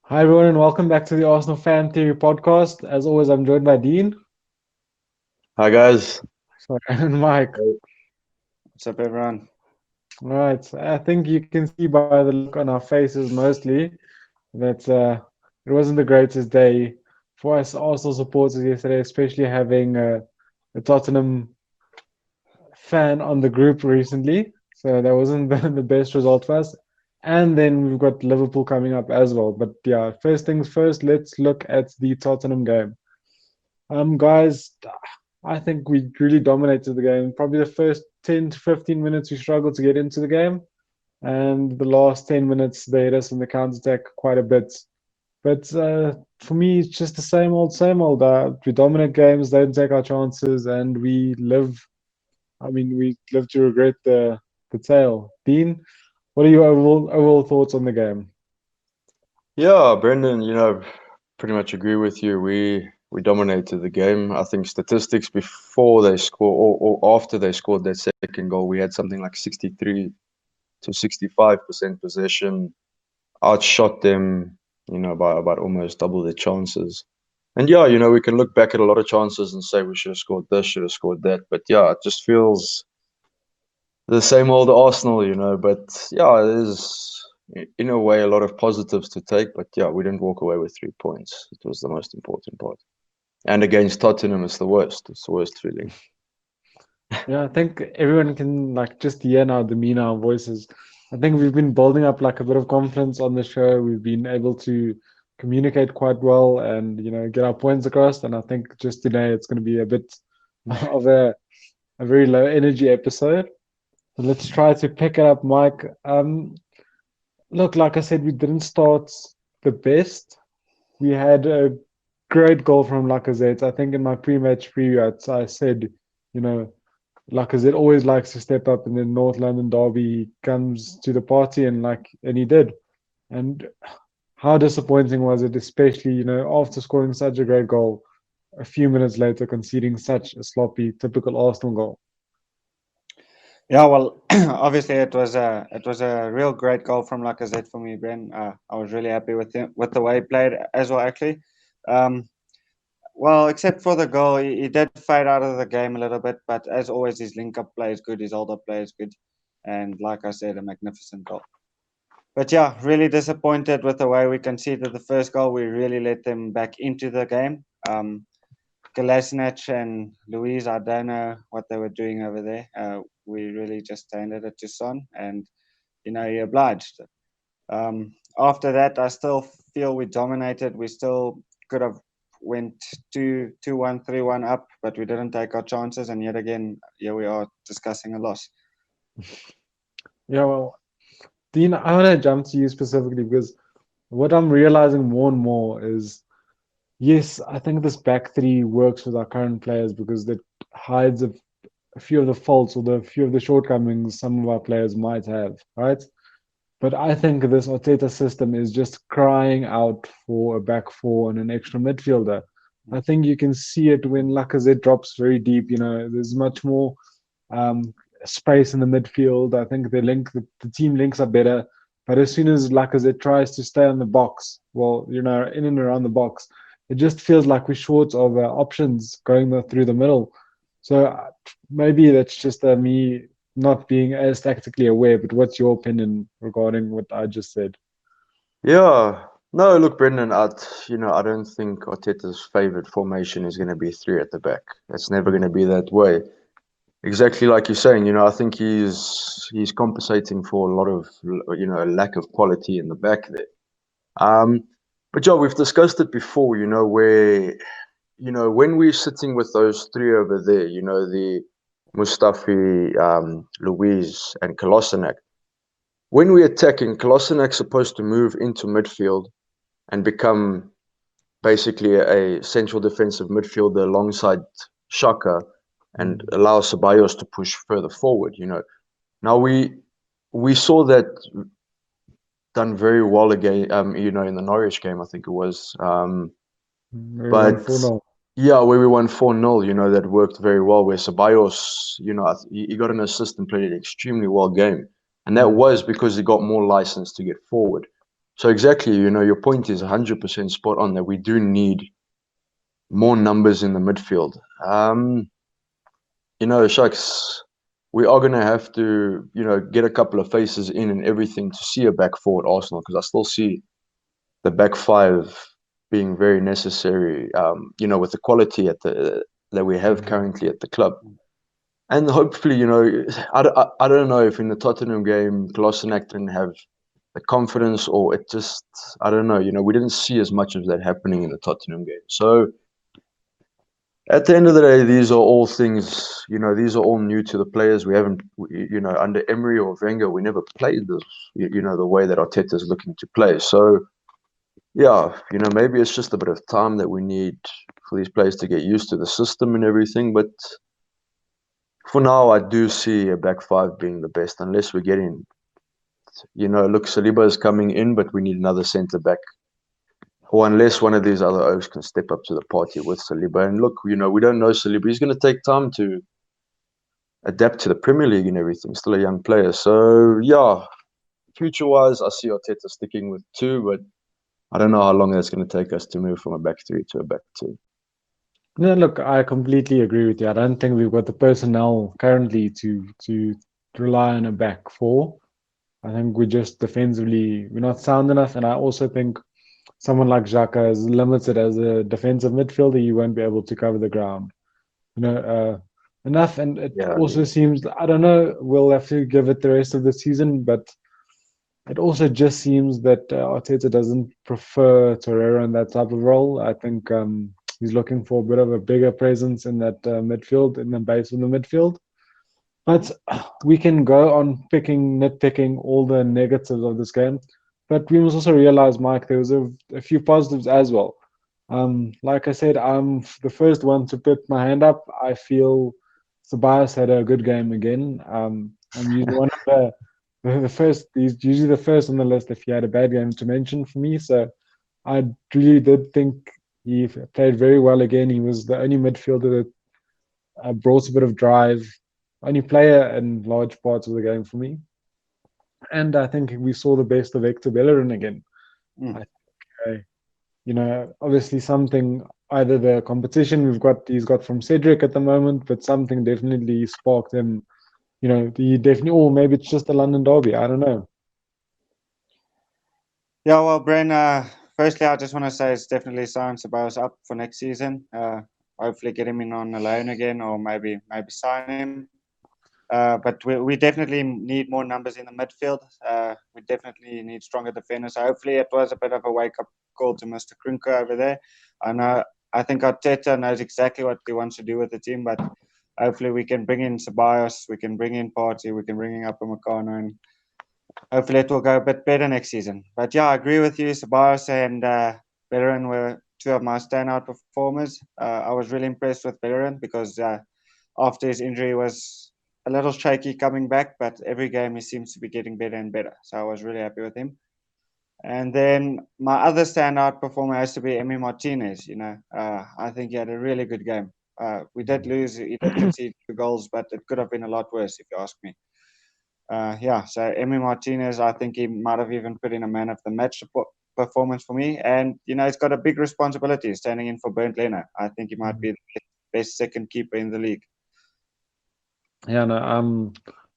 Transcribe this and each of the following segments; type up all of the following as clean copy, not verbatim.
Hi everyone, and welcome back to the Arsenal Fan Theory podcast. As always, I'm joined by Dean, Hi guys. sorry, and Mike. Hey. What's up, everyone? All right, I think you can see by the look on our faces mostly that it wasn't the greatest day for us Arsenal supporters yesterday, especially having a Tottenham fan on the group recently. So that wasn't the best result for us. And then we've got Liverpool coming up as well. But yeah, first things first, let's look at the Tottenham game. Guys, I think we really dominated the game. Probably the first 10 to 15 minutes we struggled to get into the game, and the last 10 minutes they hit us in the counter attack quite a bit. But for me, it's just the same old, same old. We dominate games, don't take our chances, and we live. I mean, we live to regret the tail. Dean, what are your overall thoughts on the game? Yeah, Brendan, pretty much agree with you. We dominated the game. I think statistics before they score or after they scored that second goal, we had something like 63 to 65% possession, outshot them, by about almost double their chances. And yeah, we can look back at a lot of chances and say we should have scored this, should have scored that. But yeah, it just feels the same old Arsenal, But yeah, there's in a way a lot of positives to take. But yeah, we didn't walk away with 3 points. It was the most important part. And against Tottenham, it's the worst. It's the worst feeling. Yeah, I think everyone can like just hear now the demeanor, our voices. I think we've been building up like a bit of confidence on the show. We've been able to communicate quite well and get our points across. And I think just today it's going to be a bit of a very low energy episode. So let's try to pick it up, Mike. Look, like I said, we didn't start the best. We had a great goal from Lacazette. I think in my pre-match preview, I said, you know. Lacazette always likes to step up in the North London derby. He comes to the party and he did. And how disappointing was it, especially, after scoring such a great goal, a few minutes later conceding such a sloppy, typical Arsenal goal. Yeah, well, obviously it was a real great goal from Lacazette for me, Ben. I was really happy with him with the way he played as well. Actually, um, well, except for the goal, he did fade out of the game a little bit. But as always, his link-up play is good. His hold-up play is good, and like I said, a magnificent goal. But yeah, really disappointed with the way we conceded the first goal. We really let them back into the game. Kolasinac and Louise, I don't know what they were doing over there. We really just handed it to Son, and he obliged. After that, I still feel we dominated. We still could have went 2-1, 3-1 up, but we didn't take our chances. And yet again, here we are discussing a loss. Yeah, well, Dean, I want to jump to you specifically because what I'm realizing more and more is yes, I think this back three works with our current players because it hides a few of the faults or the few of the shortcomings some of our players might have, right? But I think this Arteta system is just crying out for a back four and an extra midfielder. I think you can see it when Lacazette drops very deep. There's much more um, space in the midfield. I think the team links are better. But as soon as Lacazette tries to stay on the box, well, in and around the box, it just feels like we're short of options going through the middle. So maybe that's just me not being as tactically aware, but what's your opinion regarding what I just said? Yeah. No, look, Brendan, I don't think Arteta's favorite formation is going to be three at the back. It's never going to be that way. Exactly like you're saying, I think he's compensating for a lot of, lack of quality in the back there. Um, but yeah, we've discussed it before, where, when we're sitting with those three over there, the Mustafi, Louise, and Kolasinac, when we're attacking, Kolasinac's supposed to move into midfield and become basically a central defensive midfielder alongside Shaka and Mm. allow Ceballos to push further forward. Now we saw that done very well again, in the Norwich game, I think it was. We won But 4-0. yeah, where we won 4-0, that worked very well. Where Ceballos, he got an assist and played an extremely well game. And that Mm. was because he got more license to get forward. So exactly, your point is 100% spot on that we do need more numbers in the midfield. Shucks, we are going to have to, get a couple of faces in and everything to see a back four at Arsenal, because I still see the back five being very necessary, with the quality that we have currently at the club. And hopefully, I don't know if in the Tottenham game, Kolasinac didn't have the confidence, or it just, I don't know, we didn't see as much of that happening in the Tottenham game. So at the end of the day, these are all things, these are all new to the players. We haven't, under Emery or Wenger, we never played this, the way that Arteta is looking to play. So, yeah, maybe it's just a bit of time that we need for these players to get used to the system and everything. But for now, I do see a back five being the best, unless we're getting, look, Saliba is coming in, but we need another centre back. Or unless one of these other Oaks can step up to the party with Saliba. And look, we don't know Saliba. He's going to take time to adapt to the Premier League and everything. Still a young player. So, yeah, future-wise, I see Arteta sticking with two, but I don't know how long that's going to take us to move from a back three to a back two. No, look, I completely agree with you. I don't think we've got the personnel currently to rely on a back four. I think we're just defensively, we're not sound enough. And I also think someone like Xhaka is limited as a defensive midfielder. You won't be able to cover the ground, enough. And it also seems, I don't know, we'll have to give it the rest of the season, but it also just seems that Arteta doesn't prefer Torreira in that type of role. I think he's looking for a bit of a bigger presence in that midfield, in the base of the midfield. But we can go on nitpicking all the negatives of this game. But we must also realize, Mike, there was a few positives as well. Like I said, I'm the first one to put my hand up. I feel Tobias had a good game again. I'm usually one of the first. He's usually the first on the list if he had a bad game to mention for me. So I really did think he played very well again. He was the only midfielder that brought a bit of drive, only player in large parts of the game for me. And I think we saw the best of Hector Bellerin again. I think, obviously something, either the competition he's got from Cedric at the moment, but something definitely sparked him. He definitely, or maybe it's just the London derby. I don't know. Yeah, well, Bren, firstly, I just want to say it's definitely signs about up for next season. Hopefully get him in on a loan again, or maybe sign him. But we definitely need more numbers in the midfield. We definitely need stronger defenders. So hopefully it was a bit of a wake-up call to Mr. Krunker over there. I think Arteta knows exactly what he wants to do with the team, but hopefully we can bring in Ceballos, we can bring in Partey, we can bring in Upamecano, and hopefully it will go a bit better next season. But yeah, I agree with you. Ceballos and Bellerin were two of my standout performers. I was really impressed with Bellerin because after his injury was a little shaky coming back, but every game he seems to be getting better and better. So I was really happy with him. And then my other standout performer has to be Emi Martinez. I think he had a really good game. We did lose. He did concede 2 goals, but it could have been a lot worse, if you ask me. So Emi Martinez, I think he might have even put in a man of the match performance for me. And, he's got a big responsibility standing in for Bernd Leno. I think he might be the best second keeper in the league. Yeah, no,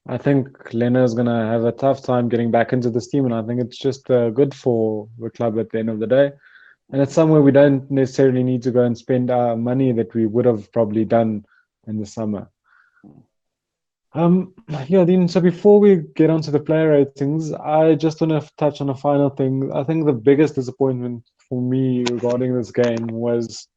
I think Leno's gonna have a tough time getting back into this team, and I think it's just good for the club at the end of the day. And it's somewhere we don't necessarily need to go and spend our money that we would have probably done in the summer. Yeah, Dean, so before we get onto the player ratings, I just want to touch on a final thing. I think the biggest disappointment for me regarding this game was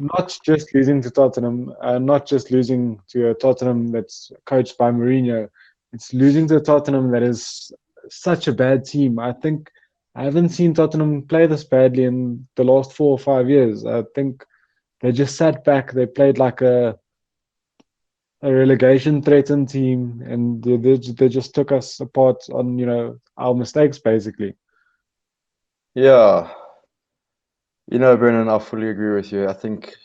not just losing to Tottenham, not just losing to a Tottenham that's coached by Mourinho. It's losing to a Tottenham that is such a bad team. I think I haven't seen Tottenham play this badly in the last 4 or 5 years. I think they just sat back. They played like a relegation threatened team, and they just took us apart on our mistakes basically. Yeah, Brennan, I fully agree with you. I think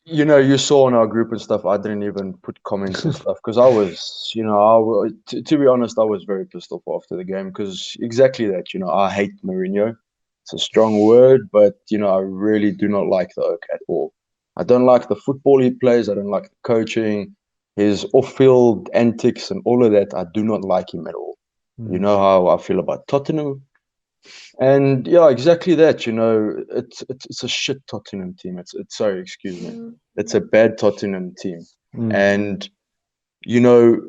You saw in our group and stuff, I didn't even put comments and stuff because I was, to be honest, I was very pissed off after the game because exactly that, I hate Mourinho. It's a strong word, but, I really do not like the Oak at all. I don't like the football he plays. I don't like the coaching, his off-field antics and all of that. I do not like him at all. You know how I feel about Tottenham. And yeah, exactly that. It's a shit Tottenham team. It's sorry, excuse me. It's a bad Tottenham team. And you know,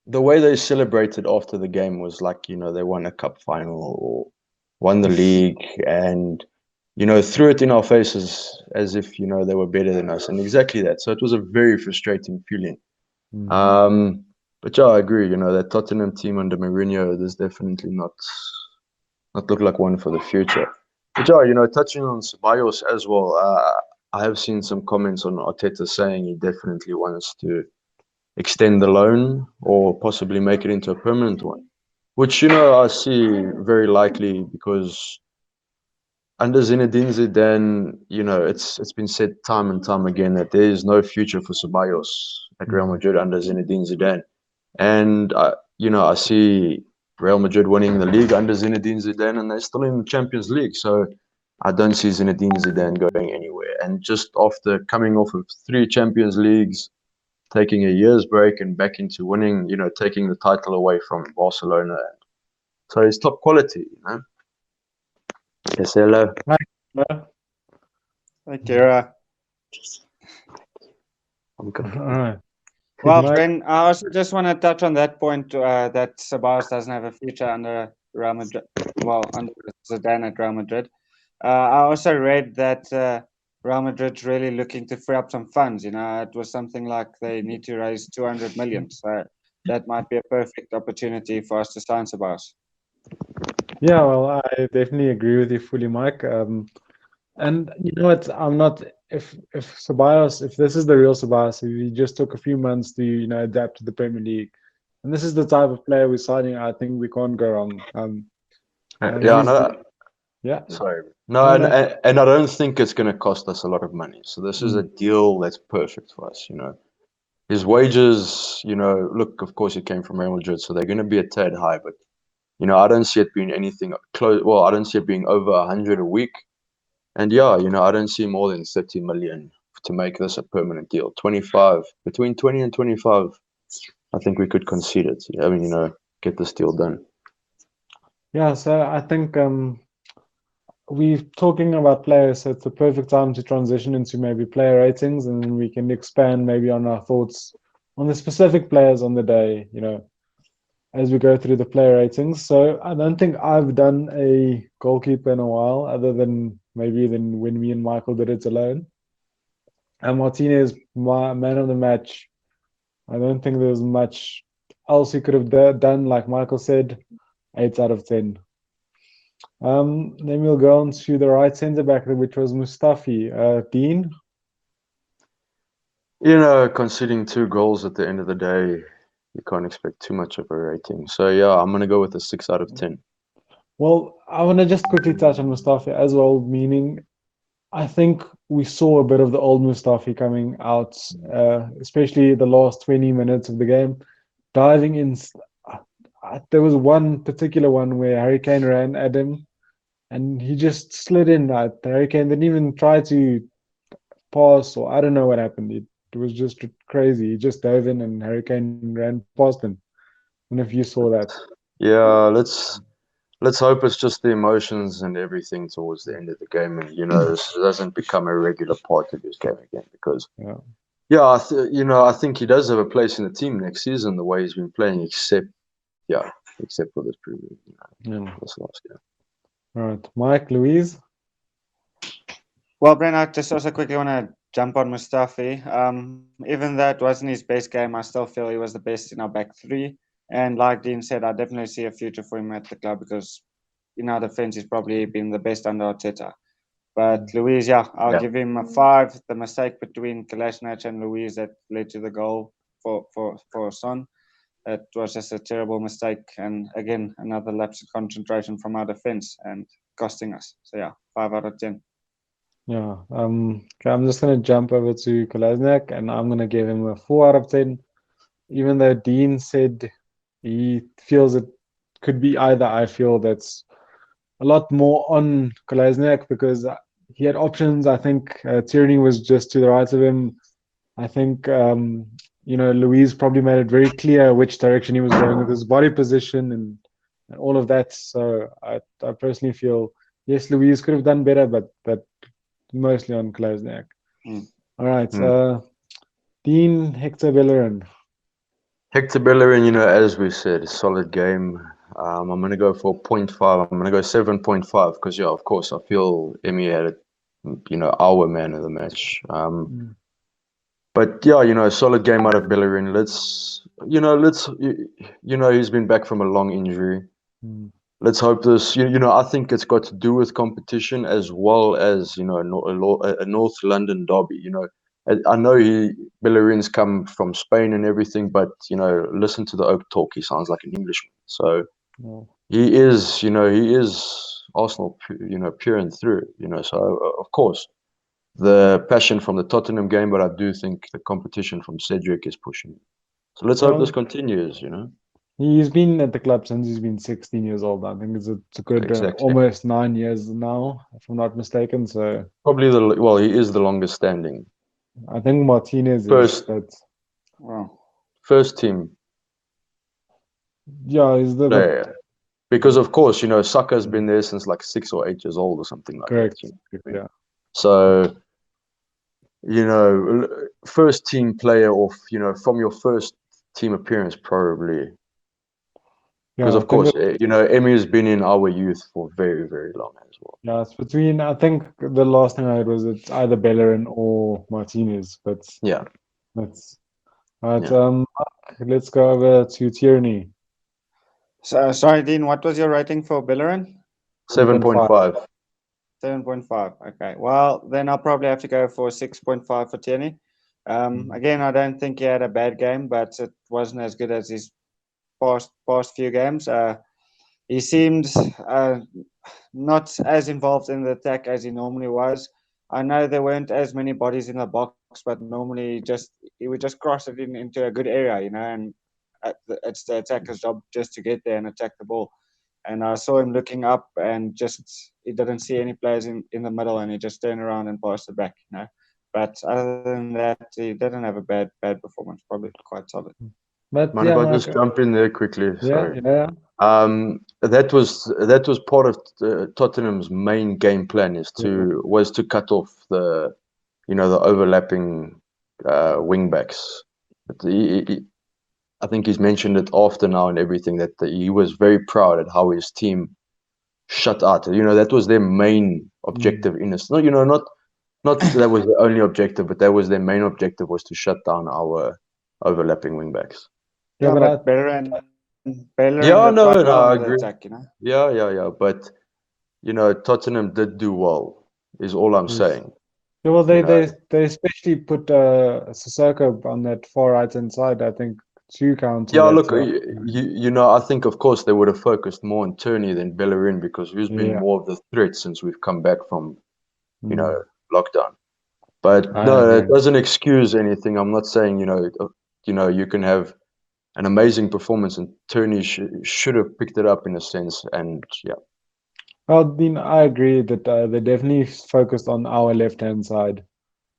the way they celebrated after the game was like, they won a cup final or won the league and threw it in our faces as if, they were better than us. And exactly that. So it was a very frustrating feeling. But yeah, I agree, that Tottenham team under Mourinho, there's definitely not look like one for the future. But yeah, touching on Ceballos as well, I have seen some comments on Arteta saying he definitely wants to extend the loan or possibly make it into a permanent one, which, I see very likely because under Zinedine Zidane, it's been said time and time again that there is no future for Ceballos at Real Madrid under Zinedine Zidane. And, I see Real Madrid winning the league under Zinedine Zidane, and they're still in the Champions League. So I don't see Zinedine Zidane going anywhere. And just after coming off of 3 Champions Leagues, taking a year's break and back into winning, taking the title away from Barcelona. So it's top quality. Yes, hello. Hey, Kira. I'm confused. All right. Well, Mike? Ben, I also just want to touch on that point that Ceballos doesn't have a future under Real Madrid. Well, under Zidane at Real Madrid. I also read that Real Madrid's really looking to free up some funds. It was something like they need to raise 200 million. So that might be a perfect opportunity for us to sign Ceballos. Yeah, well, I definitely agree with you fully, Mike. And you know what? I'm not if Ceballos, if this is the real Ceballos, if he just took a few months to adapt to the Premier League, and this is the type of player we're signing, I think we can't go wrong. Yeah, He's no, yeah, sorry. No, no, and, no, and and I don't think it's going to cost us a lot of money. So this is a deal that's perfect for us. His wages, look, of course, he came from Real Madrid, so they're going to be a tad high, but I don't see it being anything close. Well, I don't see it being over 100 a week. And yeah, I don't see more than 30 million to make this a permanent deal. 25, between 20 and 25, I think we could concede it. I mean, get this deal done. yeah. So I think we're talking about players, so it's the perfect time to transition into maybe player ratings, and then we can expand maybe on our thoughts on the specific players on the day. As we go through the player ratings. So I don't think I've done a goalkeeper in a while, other than maybe when me and Michael did it alone. And Martinez, my man of the match. I don't think there's much else he could have done. Like Michael said, 8 out of 10. Then we'll go on to the right centre back, which was Mustafi. Dean. Conceding 2 goals at the end of the day, you can't expect too much of a rating. So yeah, I'm gonna go with a 6 out of 10. Well, I want to just quickly touch on Mustafi as well, meaning I think we saw a bit of the old Mustafi coming out, especially the last 20 minutes of the game. Diving in, there was one particular one where Harry Kane ran at him and he just slid in. Harry Kane didn't even try to pass, or I don't know what happened. It was just crazy. He just dove in and Harry Kane ran past him. And if you saw that. Yeah, let's hope it's just the emotions and everything towards the end of the game, and this doesn't become a regular part of his game again. Because I think he does have a place in the team next season. The way he's been playing, except for this previous, this last game. All right, Mike, Louise. Well, Brent, I just also quickly want to jump on Mustafi. Even though it wasn't his best game, I still feel he was the best in our back 3. And like Dean said, I definitely see a future for him at the club because in our defense, he's probably been the best under Arteta. But Luis, I'll give him a 5. The mistake between Kolasinac and Luis that led to the goal for Son, it was just a terrible mistake. And again, another lapse of concentration from our defense and costing us. So 5 out of 10. Yeah. Okay, I'm just gonna jump over to Kolasinac, and I'm gonna give him a 4 out of 10. Even though Dean said he feels it could be either, I feel that's a lot more on Kolasinac because he had options. I think Tierney was just to the right of him. I think Louise probably made it very clear which direction he was going with his body position and all of that. So I personally feel yes, Louise could have done better, but mostly on Kolasinac. Mm. All right, Hmm. Dean Hector Bellerin. Hector Bellerin, as we said, solid game. I'm going to go for 0.5. I'm going to go 7.5 because, yeah, of course, I feel Emmy had, our man of the match. Mm, But yeah, a solid game out of Bellerin. He's been back from a long injury. mm. Let's hope this, I think it's got to do with competition as well as, a North London derby. I know Bellerin's come from Spain and everything, but, listen to the Oak talk. He sounds like an Englishman. So Oh. he is Arsenal, pure and through, so of course the passion from the Tottenham game, but I do think the competition from Cedric is pushing. So let's hope this Well, continues. he's been at the club since he's been 16 years old. I think it's a good Exactly. almost 9 years now, if I'm not mistaken. So Probably he is the longest standing. I think Martinez is, First but Wow. first team yeah, he's the but player. Because of course, Saka's mm, been there since like 6 or 8 years old or something like that. correct. Yeah, So, first team player off, from your first team appearance probably. Because yeah. I of think course, Emmy has been in our youth for very, very long as well. yeah, it's between. I think the last thing I heard was it's either Bellerin or Martinez, but Yeah, that's all right. yeah. Let's go over to Tierney, So, sorry, Dean, what was your rating for Bellerin? 7.5. 7.5. 7.5. Okay. Well, then I'll probably have to go for 6.5 for Tierney. Mm, Again, I don't think he had a bad game, but it wasn't as good as his past few games. He seemed not as involved in the attack as he normally was. I know there weren't as many bodies in the box, but normally he would just cross it into a good area, and it's the attacker's job just to get there and attack the ball. And I saw him looking up and just he didn't see any players in the middle, and he just turned around and passed it back. But other than that, he didn't have a bad performance. Probably quite solid. but Mind if yeah, I like just jump in there quickly? yeah, Sorry. yeah. That was part of Tottenham's main game plan Yeah. was to cut off the overlapping wing backs. But I think he's mentioned it after now and everything that he was very proud at how his team shut out. That was their main Mm. objective in this. No, not that was the only objective, but that was their main objective was to shut down our overlapping wing backs. Yeah, Yeah, but but Bellerin did Yeah, quite no, well no, in I the agree. attack. Yeah, yeah, yeah. But Tottenham did do well, is all I'm yes. saying. Yeah, well, You they know, they they especially put Sissoko on that far right hand side. I think to counter yeah. that. Look, I think of course they would have focused more on Turney than Bellerin because who's been Yeah, more of the threat since we've come back from mm, lockdown. But I no, it agree. doesn't excuse anything. I'm not saying you can have an amazing performance and Turney should have picked it up in a sense. And yeah, Well, Dean, I agree that they definitely focused on our left hand side.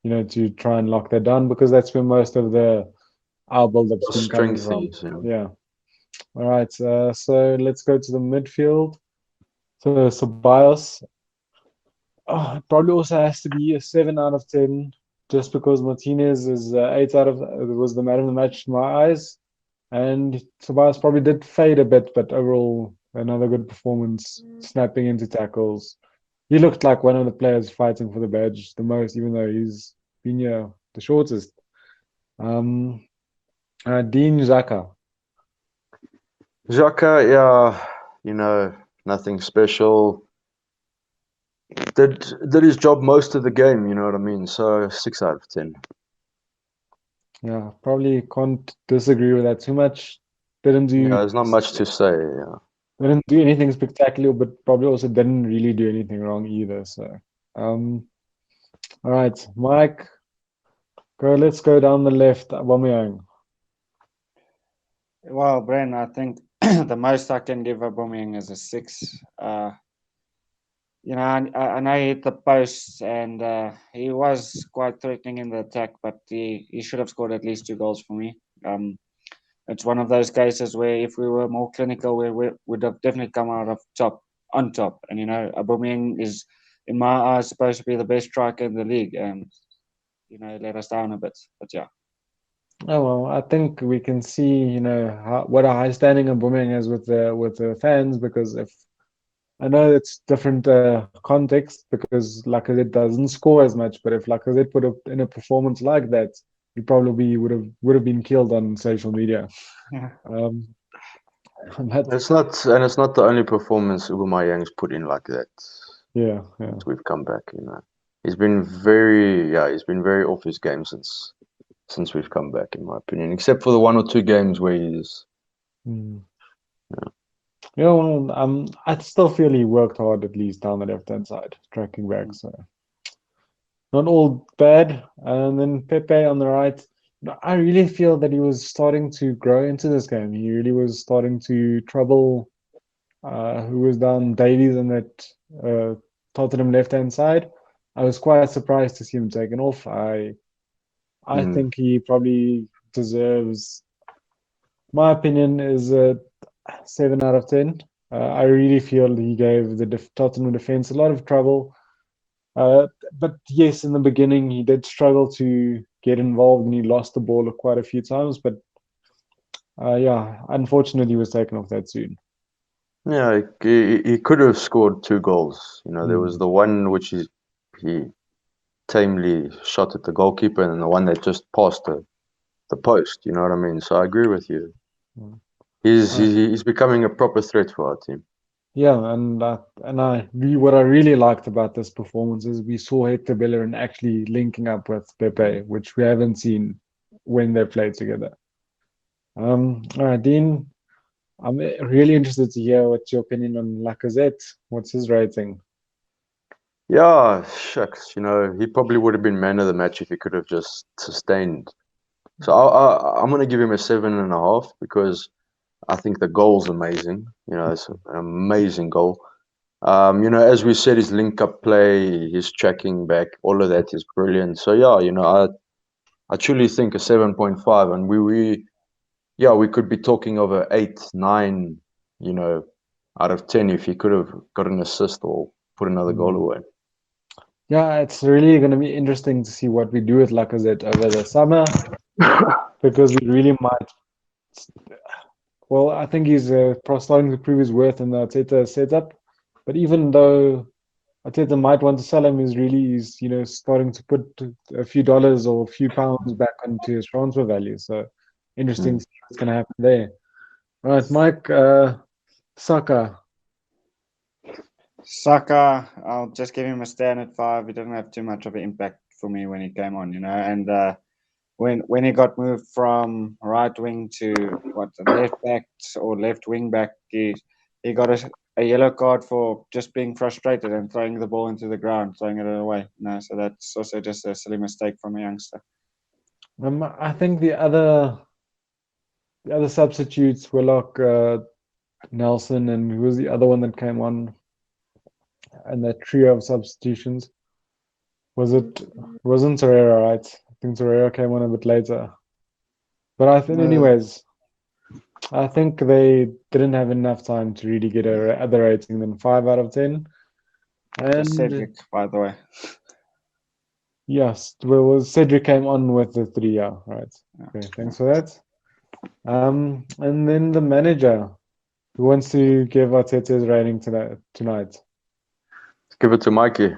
To try and lock that down because that's where most of the our build-up's our been coming strength from. is. Yeah. All right. So let's go to the midfield. So Bios, it probably also has to be a 7 out of 10, just because Martinez is 8 was the man of the match in my eyes, and Tobias probably did fade a bit, but overall another good performance, snapping into tackles. He looked like one of the players fighting for the badge the most, even though he's been here the shortest. Um, Dean Xhaka. Xhaka, yeah, nothing special. Did his job most of the game, you know what I mean? So 6 out of 10. Yeah, probably can't disagree with that too much. Didn't Yeah, do there's not much to say. Yeah. didn't do anything spectacular, but probably also didn't really do anything wrong either. So, um, All right, Mike, go. Let's go down the left. Aubameyang. Well, Bren, I think the most I can give Aubameyang is a 6. I know he hit the post and he was quite threatening in the attack, but he should have scored at least 2 goals for me. It's one of those cases where if we were more clinical, we would have definitely come out of on top. And Aubameyang is, in my eyes, supposed to be the best striker in the league, and let us down a bit. But yeah, Oh well, I think we can see, what a high standing Aubameyang has with the fans because if I know it's different context because Lacazette doesn't score as much, but if Lacazette put up in a performance like that, he probably would have been killed on social media. yeah, Um, but It's not the only performance Aubameyang's put in like that yeah. since we've come back. He's been very off his game since we've come back, in my opinion. Except for the 1 or 2 games where he's Mm. Yeah, well, I still feel he worked hard at least down the left-hand side, tracking back. So not all bad. And then Pepe on the right. I really feel that he was starting to grow into this game. He really was starting to trouble who was down Davies on that Tottenham left-hand side. I was quite surprised to see him taken off. I mm, think he probably deserves. My opinion is a 7 out of 10. I really feel he gave the Tottenham defense a lot of trouble. But yes, in the beginning he did struggle to get involved and he lost the ball quite a few times. But yeah, unfortunately, he was taken off that soon. yeah, he could have scored 2 goals. There was Mm. the one which he tamely shot at the goalkeeper, and the one that just passed the post. You know what I mean? So I agree with you. Mm. He's Uh, he's becoming a proper threat for our team. yeah, what I really liked about this performance is we saw Hector Bellerin actually linking up with Pepe, which we haven't seen when they played together. All right, Dean, I'm really interested to hear what's your opinion on Lacazette. What's his rating? Yeah, shucks. He probably would have been man of the match if he could have just sustained. So I'm gonna give him a 7.5 because I think the goal's amazing. It's an amazing goal. As we said, his link-up play, his tracking back, all of that is brilliant. So yeah, I truly think a 7.5, and we could be talking of a 8, 9, you know, out of 10 if he could have got an assist or put another goal Mm. away. Yeah, it's really going to be interesting to see what we do with Lacazette over the summer because we really might. Well, I think he's starting to prove his worth in the Arteta setup. But even though Arteta might want to sell him, he's starting to put a few dollars or a few pounds back onto his transfer value. So interesting Mm. to see what's going to happen there. All right, Mike, Saka. Saka, I'll just give him a standard 5. He didn't have too much of an impact for me when he came on, and when he got moved from right wing to left back or left wing back, he got a yellow card for just being frustrated and throwing the ball into the ground, throwing it away. So that's also just a silly mistake from a youngster. I think the other substitutes were like Nelson and who was the other one that came on and that trio of substitutions. Wasn't Torreira, right? I think Torreira came on a bit later. But Uh, I think they didn't have enough time to really get a other rating than 5 out of 10. just And Cedric, by the way. yes, well, Cedric came on with the 3, yeah, right. Yeah, Okay, yeah. thanks for that. And then the manager who wants to give Arteta's rating tonight. Let's give it to Mikey.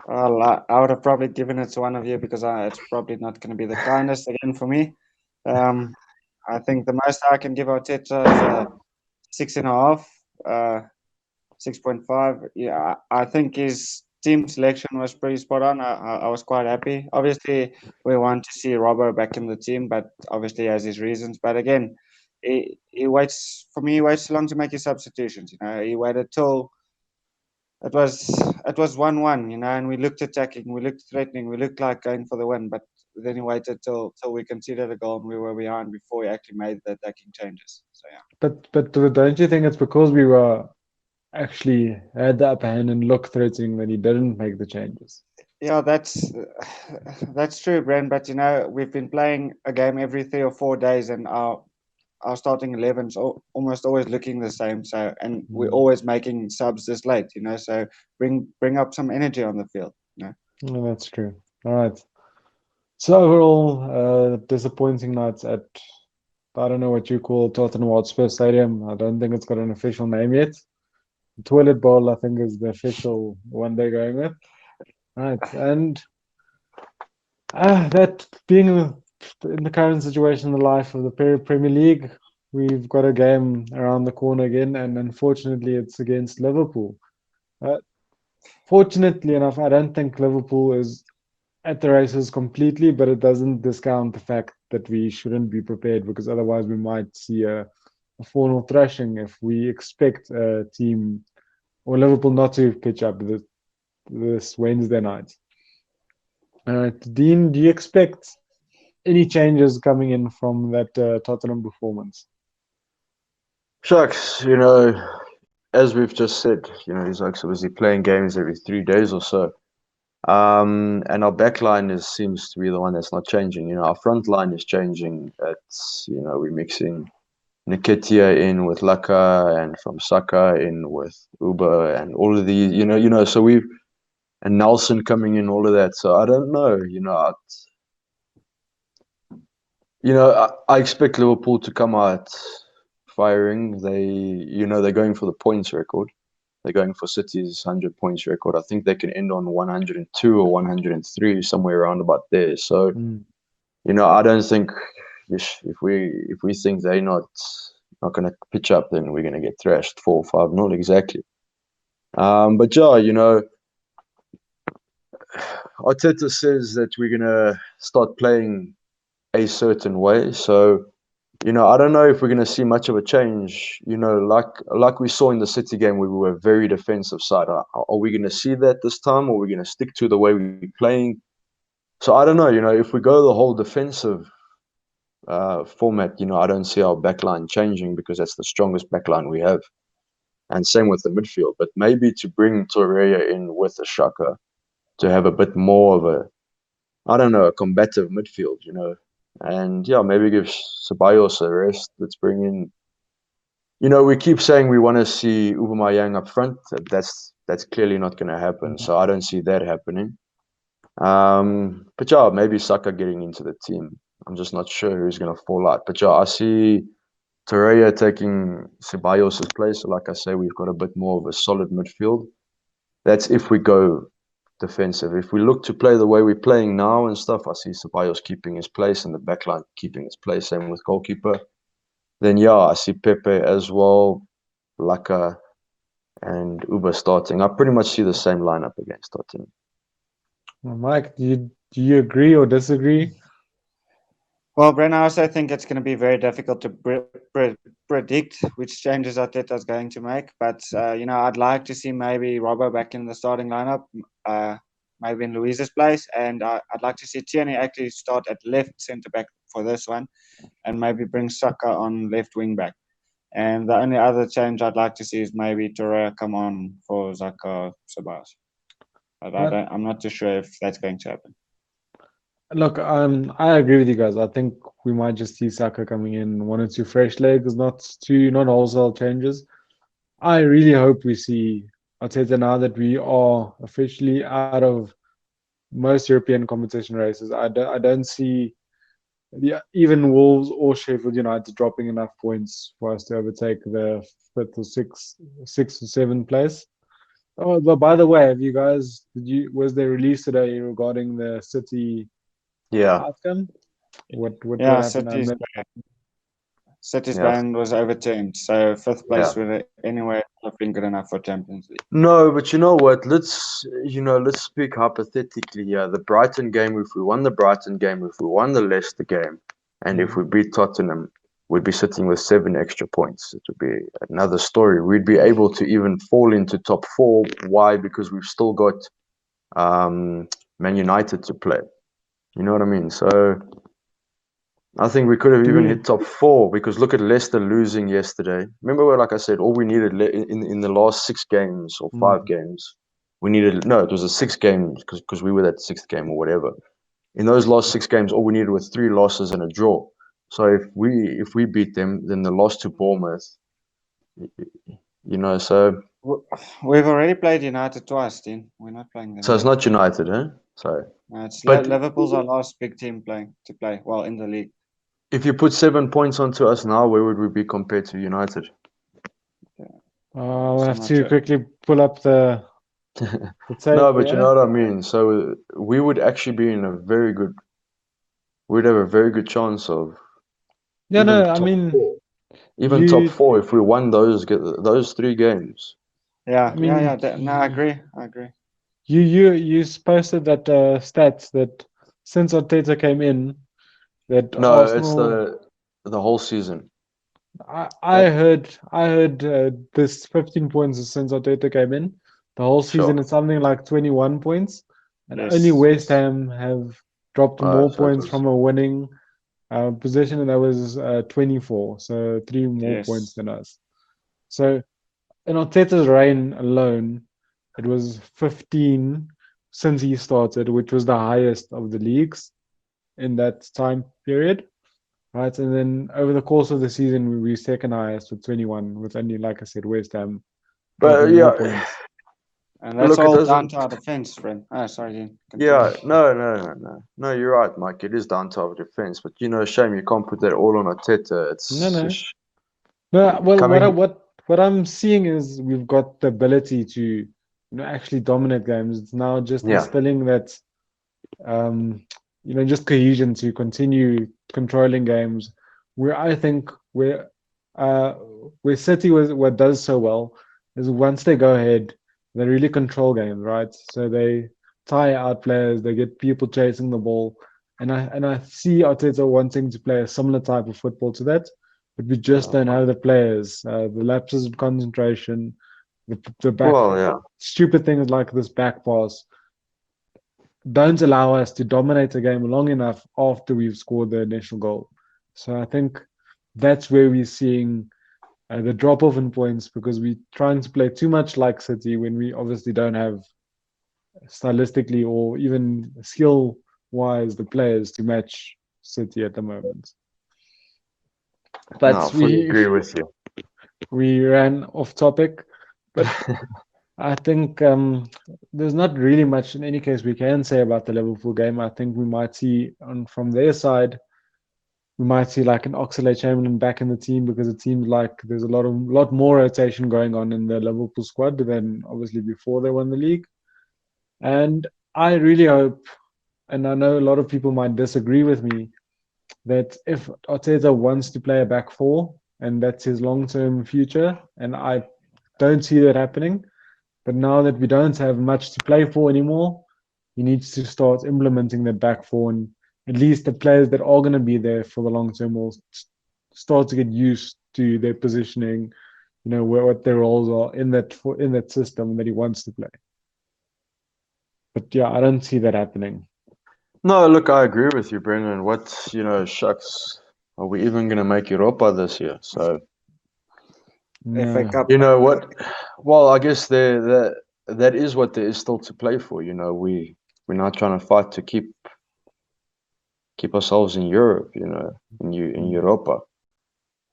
Well, I would have probably given it to one of you because it's probably not going to be the kindest again for me. Um, I think the most I can give Arteta is a 6.5, 6.5. Yeah, I think his team selection was pretty spot on. I was quite happy. Obviously, we want to see Robbo back in the team, but obviously he has his reasons. But again, he waits for me. He waits too long to make his substitutions. He waited till it was 1-1, and we looked attacking, we looked threatening, we looked like going for the win, but then he waited till we conceded a goal and we were behind before he actually made the attacking changes. So yeah. But don't you think it's because we were actually had the upper hand and looked threatening that he didn't make the changes? Yeah, that's true, Bren. But we've been playing a game every 3 or 4 days, and our starting 11's almost always looking the same. So, and we're Mm. always making subs this late. So bring up some energy on the field. No, that's true. All right. So overall, disappointing nights at, I don't know what you call Tottenham Hotspur Stadium. I don't think it's got an official name yet. Toilet Bowl, I think, is the official one they're going with. Right. And that being in the current situation in the life of the Premier League, we've got a game around the corner again, and unfortunately, it's against Liverpool. Uh, Fortunately enough, I don't think Liverpool is at the races completely, but it doesn't discount the fact that we shouldn't be prepared because otherwise we might see a 4-0 thrashing if we expect a team or Liverpool not to pitch up this Wednesday night. Dean, do you expect any changes coming in from that Tottenham performance? Shucks, as we've just said, he's like obviously playing games every 3 days or so. And our back line seems to be the one that's not changing. Our front line is changing. We're mixing Nketiah in with Laka and from Saka in with Uber and all of these, so and Nelson coming in, all of that. So I don't know, I expect Liverpool to come out firing. They're going for the points record. They're going for City's 100 points record. I think they can end on 102 or 103, somewhere around about there. So, Mm. I don't think if we think they're not going to pitch up, then we're going to get thrashed 4-5-0 exactly. But yeah, Arteta says that we're going to start playing a certain way. So, I don't know if we're going to see much of a change. Like we saw in the City game, we were a very defensive side. Are we going to see that this time, or are we going to stick to the way we're playing? So I don't know. If we go the whole defensive format, I don't see our backline changing because that's the strongest backline we have. And same with the midfield. But maybe to bring Torreira in with a Shaka to have a bit more of I don't know, a combative midfield, And yeah, maybe give Ceballos a rest. Let's bring in. We keep saying we want to see Aubameyang up front. That's clearly not going to happen. Mhm. So I don't see that happening. But yeah, maybe Saka getting into the team. I'm just not sure who's going to fall out. But yeah, I see Torreira taking Ceballos' place. So like I say, we've got a bit more of a solid midfield. That's if we go defensive. If we look to play the way we're playing now and stuff, I see Ceballos keeping his place and the backline keeping its place. Same with goalkeeper. Then yeah, I see Pepe as well, Laka, and Uber starting. I pretty much see the same lineup against Tottenham. Well, Mike, do you agree or disagree? Well, Bren, I also think it's going to be very difficult to predict which changes Arteta is going to make. But I'd like to see maybe Robbo back in the starting lineup, maybe in Luis's place, and I'd like to see Tierney actually start at left centre back for this one, and maybe bring Saka on left wing back. And the only other change I'd like to see is maybe Torreira come on for Zaka Sabas. But But I'm not too sure if that's going to happen. look, I agree with you guys. I think we might just see Saka coming in, one or two fresh legs, not wholesale changes. I really hope we see Arteta now that we are officially out of most European competition races. I don't see even Wolves or Sheffield United dropping enough points for us to overtake the fifth or sixth or seventh place. Oh, but by the way, have you guys was there release today regarding the City Yeah, outcome? What Yeah, happened? I mean, City's yeah, ban was overturned, so fifth yeah. place would anyway have been good enough for Champions League. No, but you know what? Let's speak hypothetically here. The Brighton game, if we won the Brighton game, if we won the Leicester game, and if we beat Tottenham, we'd be sitting with 7 extra points. It would be another story. We'd be able to even fall into top four. Why? Because we've still got Man United to play. You know what I mean? So I think we could have Do even we? hit top four because look at Leicester losing yesterday. Remember where, like I said, all we needed in the last 6 games or 5 games, we needed no, it was a 6 games because we were that sixth game or whatever. In those last 6 games, all we needed was 3 losses and a draw. So if we beat them, then the loss to Bournemouth, so We've already played United twice, Dean. We're not playing them it's yet. not United, huh? So, It's but Liverpool's our last big team to play. Well, in the league. if you put 7 points onto us now, where would we be compared to United? I'll So have I'm not to sure. quickly pull up the No, table. but you Yeah. know what I mean. So we would actually be in a very good. We'd have a very good chance of Yeah. even No. I top mean, four. Even top you. four if we won those 3 games. Yeah, I yeah, mean, yeah. No, I agree. I agree. you posted that stats that since Arteta came in, that No, it's Arsenal. the whole season. That I heard this 15 points since Arteta came in. The whole season Sure. is something like 21 points, and only yes, West yes, Ham have dropped more So it points was from a winning position, and that was 24, so 3 more points yes. than us. So in Arteta's reign alone, it was 15 since he started, which was the highest of the leagues in that time period. Right, and then over the course of the season, we were second highest with 21, with only, like I said, West Ham but dropping more yeah, points. And but that's look, it all down doesn't. to our defense, friend. Ah, sorry, Dean. Yeah, Continue. no. You're right, Mike. It is down to our defense, but shame you can't put that all on Arteta. No, It's no, just no. Well, coming. what I'm seeing is we've got the ability to, actually dominate games. It's now just Yeah, instilling that, um, just cohesion to continue controlling games. Where I think uh, where City was what does so well is once they go ahead, they really control games, right? So they tire out players, they get people chasing the ball, and I see Arteta wanting to play a similar type of football to that, but we just yeah. don't have the players. The lapses of concentration, the back Well, yeah. stupid things like this back pass don't allow us to dominate the game long enough after we've scored the initial goal. So I think that's where we're seeing the drop off in points because we're trying to play too much like City when we obviously don't have stylistically or even skill wise the players to match City at the moment. No, I But fully we agree with you. we ran off topic, but I think there's not really much in any case we can say about the Liverpool game. I think we might see from their side, we might see like an Oxlade-Chamberlain back in the team because it seems like there's a lot more rotation going on in the Liverpool squad than obviously before they won the league. And I really hope, and I know a lot of people might disagree with me, that if Arteta wants to play a back four and that's his long-term future, and I don't see that happening, but now that we don't have much to play for anymore, he needs to start implementing the back four, and at least the players that are going to be there for the long term will start to get used to their positioning, what their roles are in that system that he wants to play. But yeah, I don't see that happening. No, look, I agree with you, Brendan. Shucks, are we even going to make Europa this year? So, FA No, Cup. you know what? Well, I guess that is what there is still to play for. We're not trying to fight to keep ourselves in Europe, in Europa.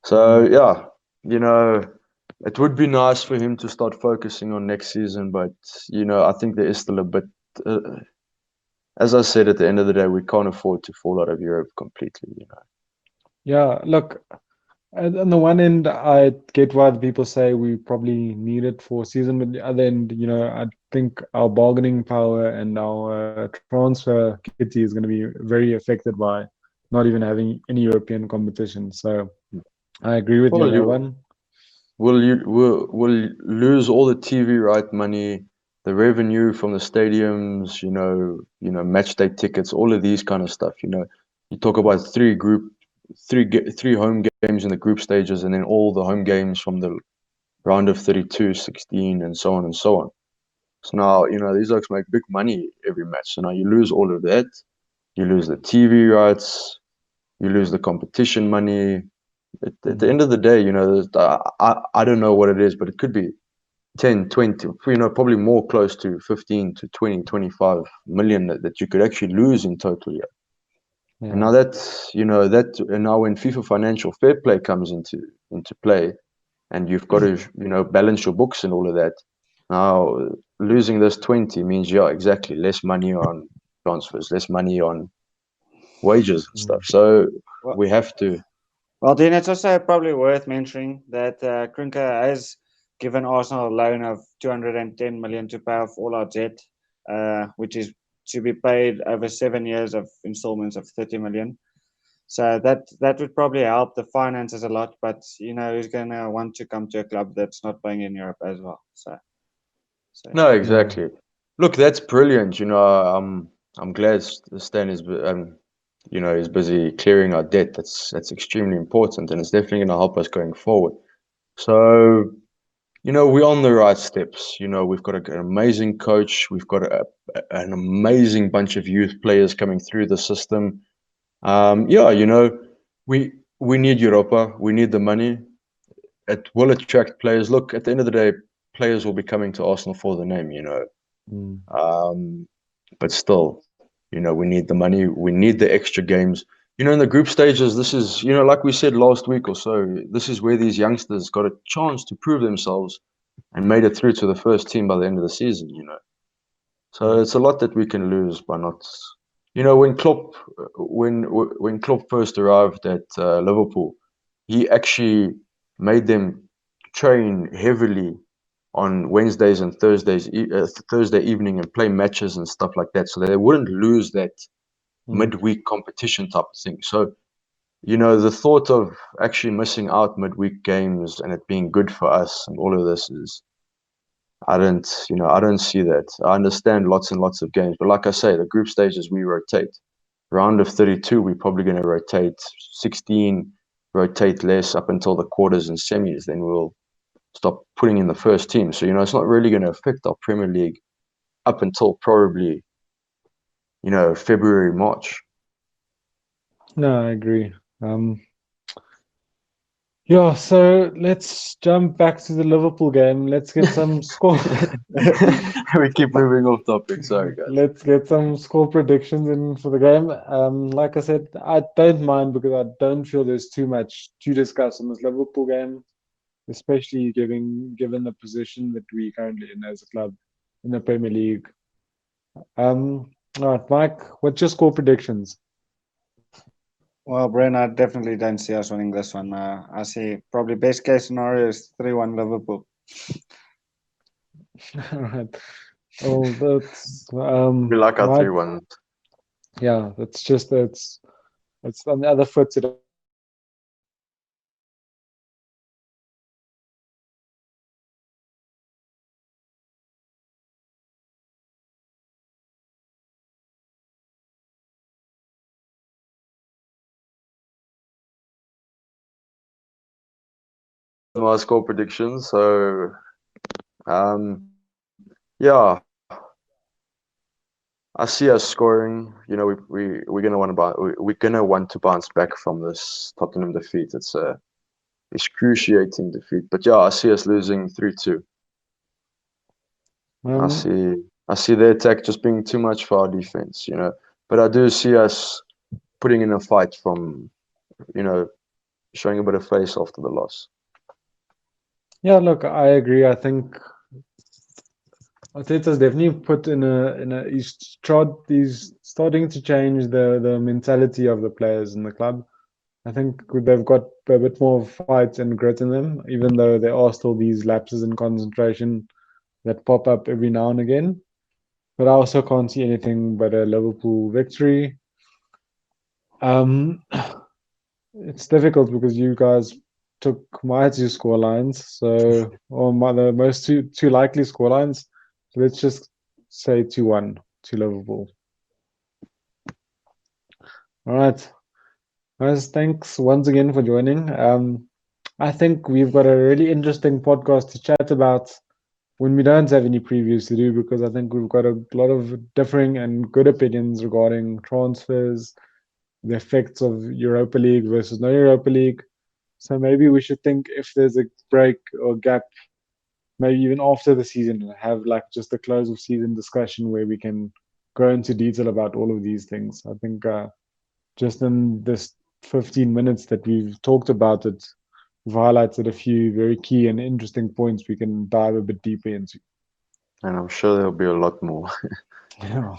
So, mm, yeah, you know, it would be nice for him to start focusing on next season, but I think there is still a bit. Uh, as I said, at the end of the day, we can't afford to fall out of Europe completely. yeah. Look, on the one end, I get why the people say we probably need it for a season, but the other end, I think our bargaining power and our transfer kitty is going to be very affected by not even having any European competition. So I agree with you on Well, that you one. will lose all the TV right money, the revenue from the stadiums, match day tickets, all of these kind of stuff. You talk about three group three home games in the group stages, and then all the home games from the round of 32, 16, and so on and so on. So now, these guys make big money every match. So now you lose all of that. You lose the TV rights. You lose the competition money. At the end of the day, I don't know what it is, but it could be 10, 20, probably more close to 15 to 20, 25 million that you could actually lose in total. Yeah. And now and now when FIFA financial fair play comes into play, and you've got to, balance your books and all of that. Now, losing this 20 means, yeah, exactly, less money on transfers, less money on wages and stuff. So Well, we have to. well, then it's also probably worth mentioning that Kroenke has given Arsenal a loan of 210 million to pay off all our debt, which is to be paid over 7 years of installments of 30 million. So that would probably help the finances a lot. But who's gonna want to come to a club that's not playing in Europe as well? So No, yeah. exactly. Look, that's brilliant. I'm glad Stan is busy clearing our debt. That's extremely important, and it's definitely going to help us going forward. So, we're on the right steps. We've got an amazing coach. We've got an amazing bunch of youth players coming through the system. We need Europa. We need the money. It will attract players. Look, at the end of the day, players will be coming to Arsenal for the name. But still, we need the money. We need the extra games. In the group stages, this is, like we said last week or so, this is where these youngsters got a chance to prove themselves and made it through to the first team by the end of the season. So it's a lot that we can lose by not. When Klopp first arrived at Liverpool, he actually made them train heavily on Wednesdays and Thursday evening, and play matches and stuff like that, so they wouldn't lose that midweek competition type of thing. So, the thought of actually missing out midweek games and it being good for us and all of this is, I don't see that. I understand lots and lots of games, but like I say, the group stages we rotate. Round of 32, we're probably going to rotate 16, rotate less up until the quarters and semis. Then we'll stop putting in the first team. So, it's not really going to affect our Premier League up until probably, February, March. No, I agree. Yeah, so let's jump back to the Liverpool game. Let's get some score. We keep moving off topic. Sorry, guys. Let's get some score predictions in for the game. Like I said, I don't mind because I don't feel there's too much to discuss on this Liverpool game, especially given the position that we currently in as a club in the Premier League. All right, Mike, what's your score predictions? Well, Brian, I definitely don't see us winning this one. I see probably best case scenario is 3-1 Liverpool. All right. Oh, that's We like our 3-1. Yeah, it's on the other foot today. My score predictions. So, yeah, I see us scoring. We're gonna want to bounce back from this Tottenham defeat. It's a excruciating defeat. But yeah, I see us losing 3-2. I see the attack just being too much for our defense. But I do see us putting in a fight from, showing a bit of face after the loss. Yeah, look, I agree. I think Arteta's definitely put he's starting to change the mentality of the players in the club. I think they've got a bit more fight and grit in them, even though there are still these lapses in concentration that pop up every now and again. But I also can't see anything but a Liverpool victory. It's difficult because you guys took my two score lines, the most two likely score lines. So let's just say 2-1 to Liverpool. All right. Guys, thanks once again for joining. I think we've got a really interesting podcast to chat about when we don't have any previews to do because I think we've got a lot of differing and good opinions regarding transfers, the effects of Europa League versus no Europa League. So maybe we should think if there's a break or gap, maybe even after the season, and have like just a close of season discussion where we can go into detail about all of these things. I think just in this 15 minutes that we've talked about it, we've highlighted a few very key and interesting points we can dive a bit deeper into. And I'm sure there'll be a lot more. Yeah.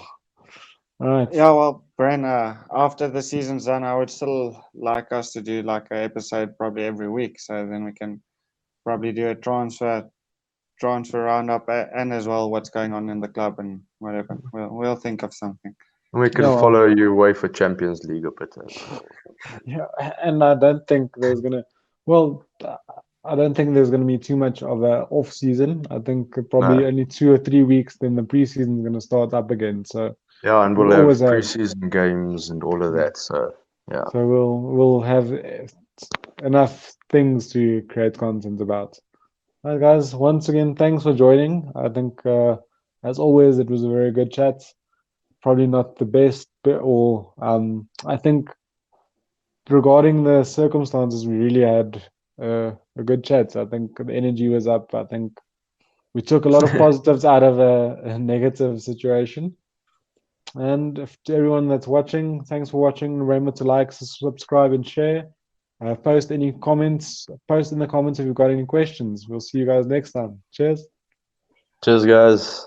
All right. Yeah, well, Bren, after the season's done, I would still like us to do like an episode probably every week, so then we can probably do a transfer roundup and as well what's going on in the club and whatever. We'll think of something. We can Yeah, well, follow you away for Champions League a bit as well. yeah, and I don't think there's gonna, well, I don't think there's gonna be too much of a off season. I think probably No. only 2 or 3 weeks, then the preseason is gonna start up again. So Yeah, and we'll we'll always have have, preseason games and all of that. So yeah. so we'll have enough things to create content about. All right, guys, once again, thanks for joining. I think, as always, it was a very good chat. Probably not the best, but or I think regarding the circumstances, we really had a good chat. I think the energy was up. I think we took a lot of positives out of a negative situation. And if, to everyone that's watching, thanks for watching. Remember to like, subscribe, and share. Post any comments. Post in the comments if you've got any questions. We'll see you guys next time. Cheers. Cheers, guys.